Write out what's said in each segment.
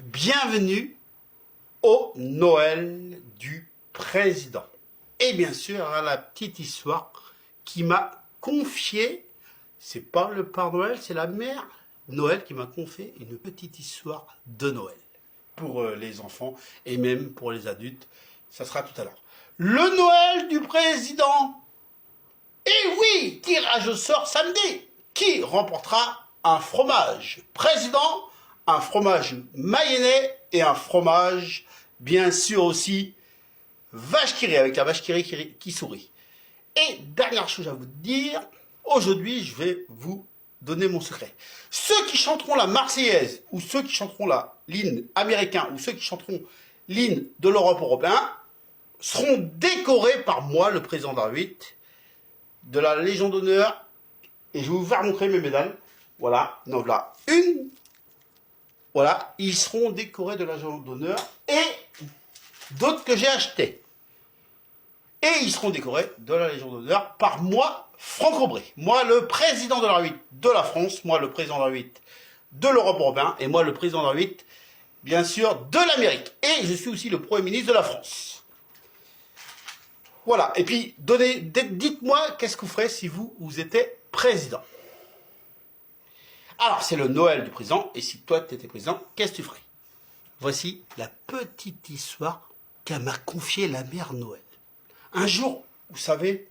Bienvenue au Noël du président. Et bien sûr, à la petite histoire qui m'a confié, c'est pas le Père Noël, c'est la mère Noël qui m'a confié une petite histoire de Noël. Pour les enfants et même pour les adultes, ça sera tout à l'heure. Le Noël du président. Et oui, tirage au sort samedi. Qui remportera un fromage président, un fromage mayennais et un fromage, bien sûr aussi, vache qui rit, avec la vache qui rit qui sourit. Et dernière chose à vous dire, aujourd'hui je vais vous donner mon secret. Ceux qui chanteront la Marseillaise, ou ceux qui chanteront l'hymne américain, ou ceux qui chanteront l'hymne de l'Europe européen, seront décorés par moi, le président de la République, de la Légion d'honneur. Et je vais vous faire montrer mes médailles. Voilà, donc là, une. Voilà, ils seront décorés de la Légion d'honneur et d'autres que j'ai achetés. Et ils seront décorés de la Légion d'honneur par moi, Franck Aubry. Moi, le président de la République de la France, moi, le président de la République de l'Europe européenne, et moi, le président de la République, bien sûr, de l'Amérique. Et je suis aussi le Premier ministre de la France. Voilà, et puis, dites-moi, qu'est-ce que vous ferez si vous étiez président? Alors, c'est le Noël du président, et si toi, tu étais président, qu'est-ce que tu ferais? Voici la petite histoire qu'a m'a confiée la mère Noël. Un jour, vous savez,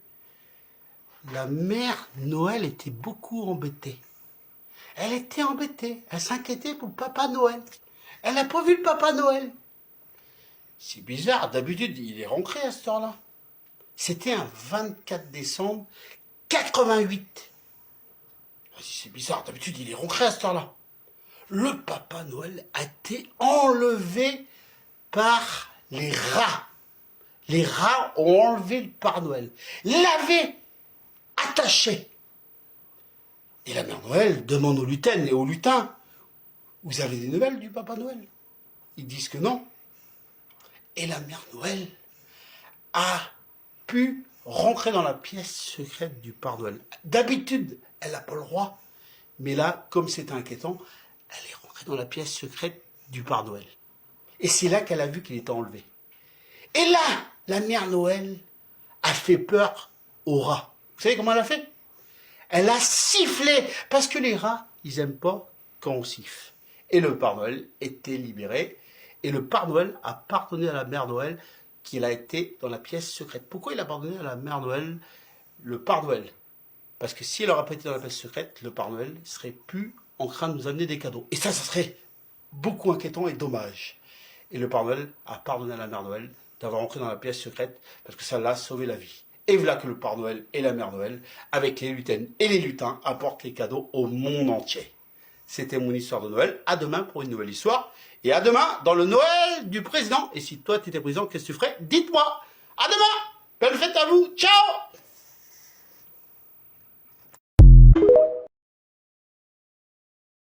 la mère Noël était beaucoup embêtée. Elle était embêtée, elle s'inquiétait pour le Papa Noël. Elle n'a pas vu le Papa Noël. C'est bizarre, d'habitude, il est rentré à cette heure-là. C'était un 24 décembre 88. C'est bizarre, d'habitude, il est rentré à cette heure-là. Le Papa Noël a été enlevé par les rats. Les rats ont enlevé le Père Noël, l'avaient attaché. Et la mère Noël demande aux lutins et aux lutins, vous avez des nouvelles du Papa Noël? Ils disent que non. Et la mère Noël a pu rentrer dans la pièce secrète du Père Noël. D'habitude, elle n'a pas le droit, mais là, comme c'est inquiétant, elle est rentrée dans la pièce secrète du Père Noël. Et c'est là qu'elle a vu qu'il était enlevé. Et là, la mère Noël a fait peur aux rats. Vous savez comment elle a fait? Elle a sifflé, parce que les rats, ils n'aiment pas quand on siffle. Et le Père Noël était libéré, et le Père Noël a pardonné à la mère Noël qu'il a été dans la pièce secrète. Pourquoi il a pardonné à la mère Noël, le Père Noël? Parce que si elle n'aurait pas été dans la pièce secrète, le Père Noël serait plus en train de nous amener des cadeaux. Et ça serait beaucoup inquiétant et dommage. Et le Père Noël a pardonné à la mère Noël d'avoir entré dans la pièce secrète parce que ça l'a sauvé la vie. Et voilà que le Père Noël et la mère Noël, avec les lutaines et les lutins, apportent les cadeaux au monde entier. C'était mon histoire de Noël. À demain pour une nouvelle histoire. Et à demain dans le Noël du président. Et si toi tu étais président, qu'est-ce que tu ferais? Dites-moi. À demain. Belle fête à vous. Ciao.